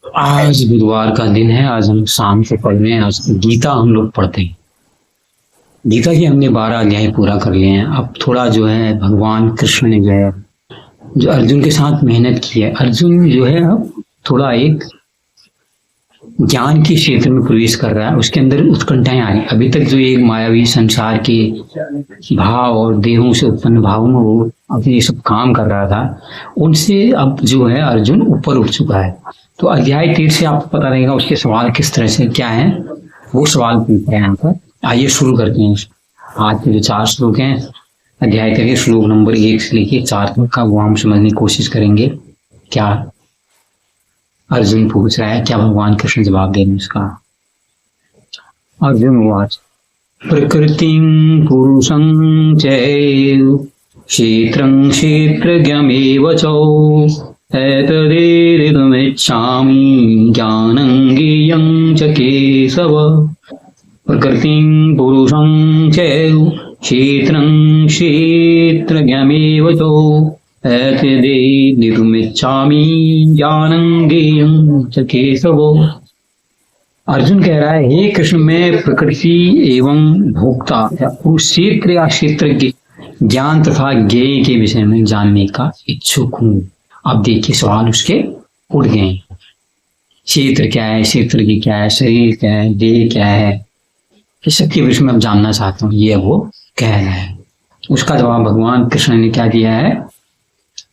आज बुधवार का दिन है। आज हम शाम से पढ़ रहे हैं। आज गीता हम लोग पढ़ते हैं। गीता के हमने 12 अध्याय पूरा कर लिए हैं। अब थोड़ा जो है भगवान कृष्ण ने जो अर्जुन के साथ मेहनत की है, अर्जुन जो है अब थोड़ा एक ज्ञान के क्षेत्र में प्रवेश कर रहा है। उसके अंदर उत्कंठाएं आ रही। अभी तक जो एक मायावी संसार के भाव और देहों से उत्पन्न भावों में वो अपने सब काम कर रहा था, उनसे अब जो है अर्जुन ऊपर उठ चुका है। तो अध्याय 13 से आपको पता रहेगा उसके सवाल किस तरह से क्या है, वो सवाल पूछते हैं यहाँ पर। आइए शुरू करते हैं। आज के जो 4 श्लोक हैं अध्याय के श्लोक नंबर 1 से लेके 4 तक का, वो हम समझने की कोशिश करेंगे। क्या अर्जुन पूछ रहा है, क्या भगवान कृष्ण जवाब दे रहे हैं उसका। अर्जुन वाच प्रकृतिं पुरुषं चैव क्षेत्रं क्षेत्रज्ञमेव च एतदेदमिच्छामि ज्ञानं ज्ञेयं च केशव। प्रकृतिं पुरुषं चैव क्षेत्रं क्षेत्रज्ञमेव च एतदेदमिच्छामि ज्ञानं ज्ञेयं च केशव। अर्जुन कह रहा है, हे कृष्ण, मैं प्रकृति एवं भोक्ता या उस क्षेत्र या क्षेत्र के ज्ञान तथा ज्ञेय के विषय में जानने का इच्छुक हूँ। अब देखिए सवाल उसके उड़ गए। क्षेत्र क्या है, क्षेत्र की क्या है, शरीर क्या है, देह क्या है, इस सब के विषय में अब जानना चाहता हूँ, ये वो कह रहा है। उसका जवाब भगवान कृष्ण ने क्या दिया है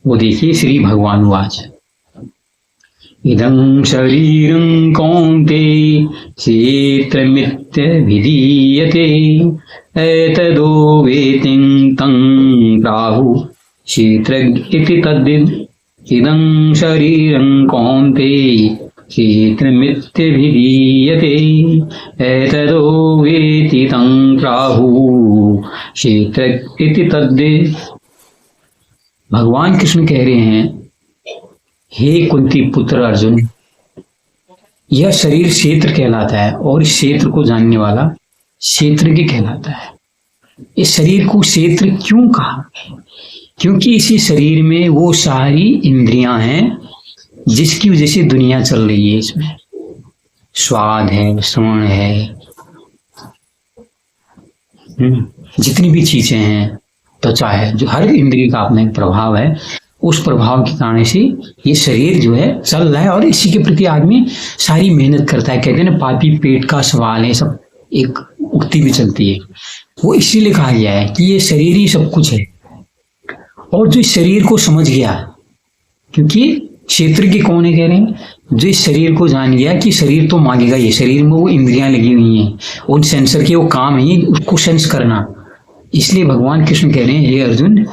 वो देखिए। श्री भगवान वाच इदं शरीरं कौन्तेय क्षेत्रमित्यभिधीयते एतदो वेतिं तं प्राहुः क्षेत्रज्ञ इति तद्विद्। इदं शरीरं कौन्तेय क्षेत्रमित्यभिधीयते एतदो वेति तं प्राहुः क्षेत्रज्ञ इति तद्विद्। भगवान कृष्ण कह रहे हैं, हे कुंती पुत्र अर्जुन, यह शरीर क्षेत्र कहलाता है और इस क्षेत्र को जानने वाला क्षेत्रज्ञ कहलाता है। इस शरीर को क्षेत्र क्यों कहा? क्योंकि इसी शरीर में वो सारी इंद्रियां हैं जिसकी वजह से दुनिया चल रही है। इसमें स्वाद है, श्रवण है, जितनी भी चीजें हैं, त्वचा है, जो हर इंद्रिय का अपना एक प्रभाव है, उस प्रभाव के कारण से ये शरीर जो है चल रहा है और इसी के प्रति आदमी सारी मेहनत करता है। कहते हैं ना, पापी पेट का सवाल है, सब एक उक्ति भी चलती है। वो इसीलिए कहा गया है कि ये शरीर ही सब कुछ है। और जो इस शरीर को समझ गया, क्योंकि क्षेत्र के कौन है कह रहे हैं, जो इस शरीर को जान गया कि शरीर तो मांगेगा, ये शरीर में वो इंद्रियां लगी हुई हैं, उन सेंसर के वो काम है उसको सेंस करना। इसलिए भगवान कृष्ण कह रहे हैं, हे अर्जुन,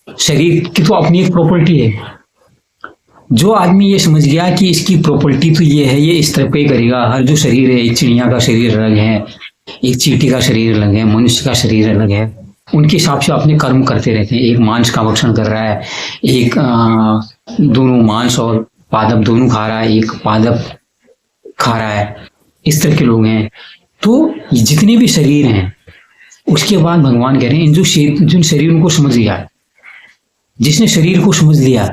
शरीर की तो अपनी एक प्रॉपर्टी है। जो आदमी ये समझ गया कि इसकी प्रॉपर्टी तो ये है, ये इस तरह पे करेगा। हर जो शरीर है, एक चिड़िया का शरीर अलग है, एक चींटी का शरीर अलग है, मनुष्य का शरीर अलग है, उनके हिसाब से अपने कर्म करते रहते हैं। एक मांस का भक्षण कर रहा है, एक दोनों मांस और पादप दोनों खा रहा है, एक पादप खा रहा है, इस तरह के लोग हैं। तो जितने भी शरीर हैं, उसके बाद भगवान कह रहे हैं, इन जिन शरीरों को समझ लिया है, जिसने शरीर को समझ लिया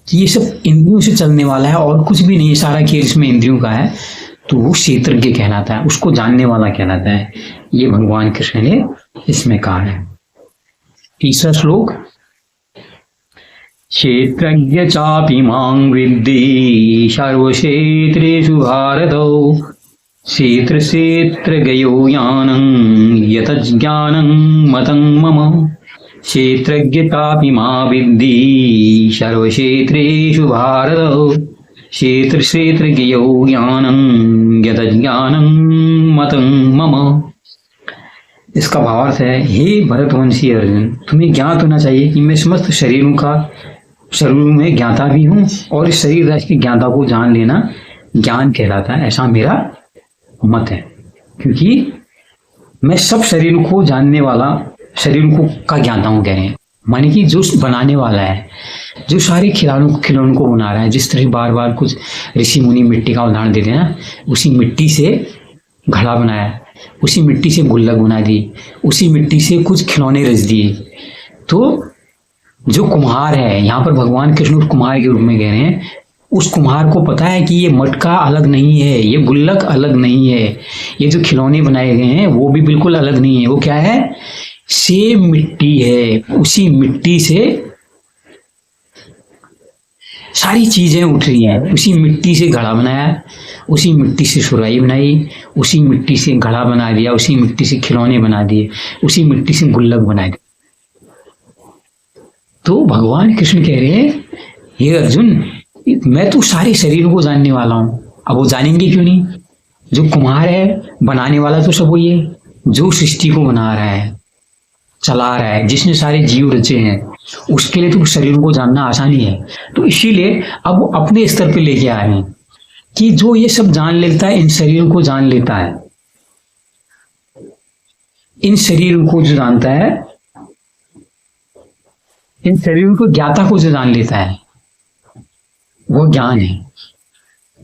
कि ये सब इंद्रियों से चलने वाला है और कुछ भी नहीं, सारा खेल इसमें इंद्रियों का है, तो वो क्षेत्रज्ञ कहलाता है, उसको जानने वाला कहलाता है। ये भगवान कृष्ण ने इसमें कहा है। तीसरा श्लोक, क्षेत्रज्ञ चापि मां विद्धि सर्वक्षेत्रेषु भारत क्षेत्र क्षेत्रज्ञयो ज्ञानं यतज्ज्ञानं मतं मम। क्षेत्रज्ञ चापि मां विद्धि सर्वक्षेत्रेषु भारत क्षेत्र क्षेत्रज्ञयो ज्ञानं यतज्ज्ञानं मतं मम। इसका भावार्थ है, हे भरतवंशी अर्जुन, तुम्हें ज्ञात होना चाहिए कि मैं समस्त शरीरों में ज्ञाता भी हूँ और इस शरीर राशि की ज्ञाता को जान लेना ज्ञान कहलाता है, ऐसा मेरा मत है। क्योंकि मैं सब शरीरों को जानने वाला, शरीरों को का ज्ञाता हूँ कह रहे हैं। माने कि जो बनाने वाला है, जो सारे खिलौनों को बना रहा है, जिस तरह बार बार कुछ ऋषि मुनि मिट्टी का उदाहरण देते हैं ना, उसी मिट्टी से घड़ा बनाया, उसी मिट्टी से गुल्लक बना दी, उसी मिट्टी से कुछ खिलौने रच दिए। तो जो कुम्हार है, यहाँ पर भगवान कृष्ण कुम्हार के रूप में कह रहे हैं, उस कुम्हार को पता है कि ये मटका अलग नहीं है, ये गुल्लक अलग नहीं है, ये जो खिलौने बनाए गए हैं वो भी बिल्कुल अलग नहीं है। वो क्या है? सेम मिट्टी है, उसी मिट्टी से सारी चीजें उठ रही हैं। उसी मिट्टी से घड़ा बनाया, उसी मिट्टी से सुराही बनाई, उसी मिट्टी से घड़ा बना दिया, उसी मिट्टी से खिलौने बना दिए, उसी मिट्टी से गुल्लक बना दिए। तो भगवान कृष्ण कह रहे हैं, हे अर्जुन, मैं तो सारे शरीरों को जानने वाला हूं। अब वो जानेंगे क्यों नहीं? जो कुम्हार है, बनाने वाला तो सब वही है, जो सृष्टि को बना रहा है, चला रहा है, जिसने सारे जीव रचे हैं, उसके लिए तो शरीरों को जानना आसानी है। तो इसीलिए अब वो अपने स्तर पे लेके आ रहे हैं कि जो ये सब जान लेता है, इन शरीरों को जान लेता है, इन शरीरों को जो जानता है, इन शरीरों को ज्ञाता को जो जान लेता है, वो ज्ञान है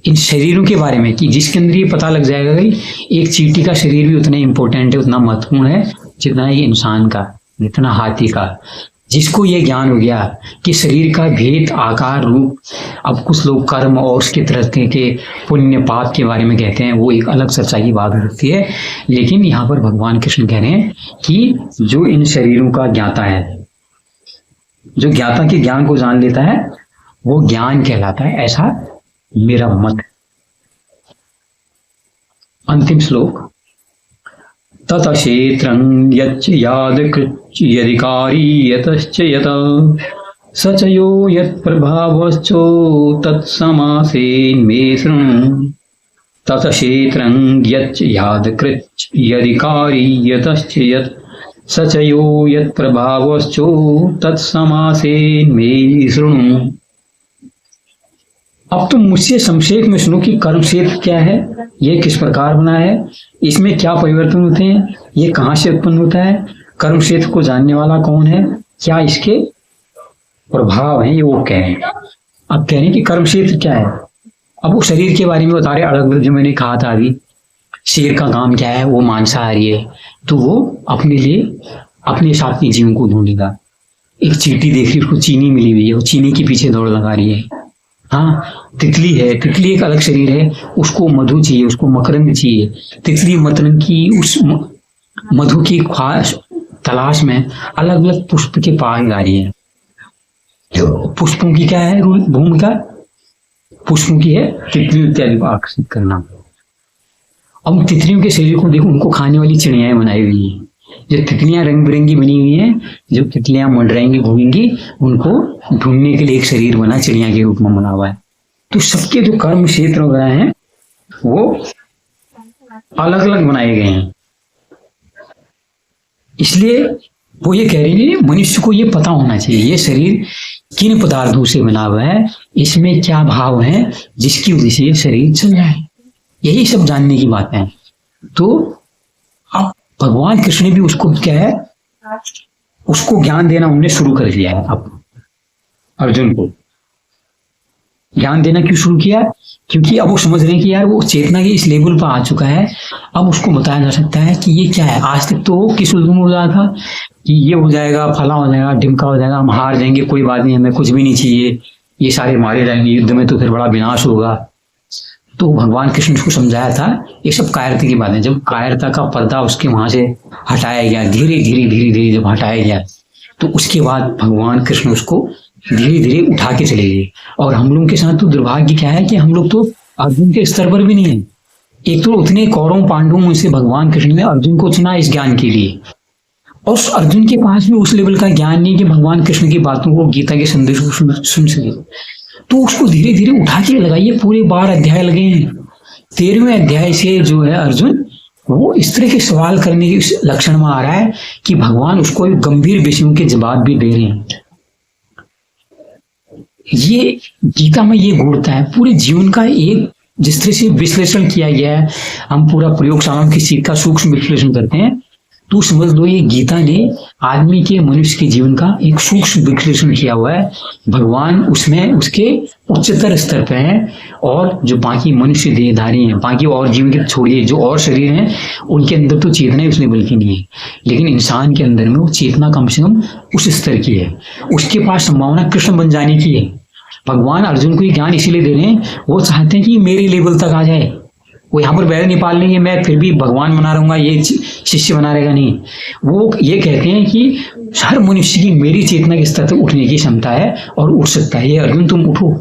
इन शरीरों के बारे में, कि जिसके अंदर ये पता लग जाएगा कि एक चींटी का शरीर भी उतना इंपॉर्टेंट है, उतना महत्वपूर्ण है जितना ये इंसान का, जितना हाथी का। जिसको ये ज्ञान हो गया कि शरीर का भेद, आकार, रूप। अब कुछ लोग कर्म और उसके तरह के पुण्य पाप के बारे में कहते हैं, वो एक अलग चर्चा की बात होती है। लेकिन यहाँ पर भगवान कृष्ण कह रहे हैं कि जो इन शरीरों का ज्ञाता है, जो ज्ञाता के ज्ञान को जान लेता है, वो ज्ञान कहलाता है, ऐसा मेरा मत। अंतिम श्लोक। तत क्षेत्रं यच्च यादकृच्च यदिकारी यतश्च यत स च यो यत्प्रभावश्चो तत्समासेन मे शृणु। तत क्षेत्रं यच्च यादकृच्च यदिकारी यतश्च यत स च यो यत्प्रभावश्चो तत्समासेन मे शृणु। अब तुम मुझसे संक्षेप में सुनो कि कर्म क्षेत्र क्या है, ये किस प्रकार बना है, इसमें क्या परिवर्तन होते हैं, ये कहाँ से उत्पन्न होता है, कर्म क्षेत्र को जानने वाला कौन है, क्या इसके प्रभाव हैं, ये वो कह रहे हैं। अब कह रहे हैं कि कर्म क्षेत्र क्या है। अब वो शरीर के बारे में बता रहे अलग अलग, जो मैंने कहा था अभी, शेर का काम क्या है, वो मांसाहारी है, तो वो अपने लिए अपने साथी जीवों को ढूंढेगा। एक चींटी देख रही, उसको चीनी मिली हुई है, वो चीनी के पीछे दौड़ लगा रही है। हाँ, तितली है, तितली एक अलग शरीर है, उसको मधु चाहिए, उसको मकरंद चाहिए। तितली मकरंद की उस मधु की ख्वाहिश तलाश में अलग अलग पुष्प के पास जा रही है। पुष्पों की क्या है भूमिका? पुष्पों की है तितली इत्यादि को आकर्षित करना। अब तितलियों के शरीर को देखो, उनको खाने वाली चिड़ियाएं बनाई हुई है। जो तितलियां रंग बिरंगी बनी हुई हैं, जो तितलियां मंडराएंगी, घूमेंगी, उनको ढूंढने के लिए एक शरीर बना, चिड़िया के रूप में बना हुआ है। तो सबके जो कर्म क्षेत्र वगैरह हैं वो अलग अलग बनाए गए हैं। इसलिए वो ये कह रही है, मनुष्य को ये पता होना चाहिए ये शरीर किन पदार्थों से बना हुआ है, इसमें क्या भाव है, जिसकी वजह से ये शरीर चल रहा है। यही सब जानने की बात है। तो अब भगवान कृष्ण ने भी उसको क्या है, उसको ज्ञान देना उन्होंने शुरू कर दिया है। अब अर्जुन को ज्ञान देना क्यों शुरू किया? क्योंकि अब वो समझ रहे हैं कि यार वो चेतना के इस लेवल पर आ चुका है, अब उसको बताया जा सकता है कि ये क्या है। आज तक तो वो किस उलझन में हो रहा था कि ये हो जाएगा, फला हो जाएगा, ढिमका हो जाएगा, हम हार जाएंगे, कोई बात नहीं, हमें कुछ भी नहीं चाहिए, ये सारे मारे जाएंगे युद्ध में, तो फिर बड़ा विनाश होगा। तो भगवान कृष्ण उसको समझाया था, ये सब कायरता की बात है। जब कायरता का पर्दा उसके वहां से हटाया गया, धीरे धीरे धीरे धीरे जब हटाया गया, तो उसके बाद भगवान कृष्ण उसको धीरे धीरे उठा के चले गए। और हम लोगों के साथ तो दुर्भाग्य क्या है कि हम लोग तो अर्जुन के स्तर पर भी नहीं है। एक तो उतने कौरव पांडवों में से भगवान कृष्ण ने अर्जुन को चुना इस ज्ञान के लिए, और अर्जुन के पास भी उस लेवल का ज्ञान नहीं कि भगवान कृष्ण की बातों को, गीता के संदेश को सुन सके। तो उसको धीरे धीरे उठा के लगाइए। पूरे 12 अध्याय लगे हैं। 13वें अध्याय से जो है अर्जुन वो इस तरह के सवाल करने के लक्षण में आ रहा है कि भगवान उसको गंभीर विषयों के जवाब भी दे रहे हैं। ये गीता में ये गूढ़ता है। पूरे जीवन का एक जिस तरह से विश्लेषण किया गया है, हम पूरा प्रयोगशाला में किसी का सूक्ष्म विश्लेषण करते हैं, तो समझ लो ये गीता ने आदमी के, मनुष्य के जीवन का एक सूक्ष्म विश्लेषण किया हुआ है। भगवान उसमें उसके उच्चतर स्तर पे हैं, और जो बाकी मनुष्य देहधारी हैं, बाकी और जीवन के छोड़िए, जो और शरीर हैं, उनके अंदर तो चेतना ही उस लेवल की नहीं है। लेकिन इंसान के अंदर में वो चेतना कम से कम उस स्तर की है। उसके पास संभावना कृष्ण बन जाने की है। भगवान अर्जुन को ये ज्ञान इसीलिए दे रहे हैं, वो चाहते हैं कि मेरे लेवल तक आ जाए। वो यहाँ पर बैर नहीं पाल लेंगे, मैं फिर भी भगवान बना रहूंगा, ये शिष्य बना रहेगा, नहीं। वो ये कहते हैं कि हर मनुष्य की मेरी चेतना के स्तर तक उठने की क्षमता है और उठ सकता है। ये अर्जुन तुम उठो।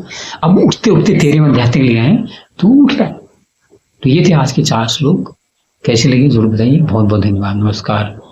अब उठते उठते तेरे में आध्यात्मिक ले आए तो उठ रहा है। तो ये थे आज के 4 श्लोक। कैसे लगे जरूर बताइए। बहुत बहुत धन्यवाद। नमस्कार।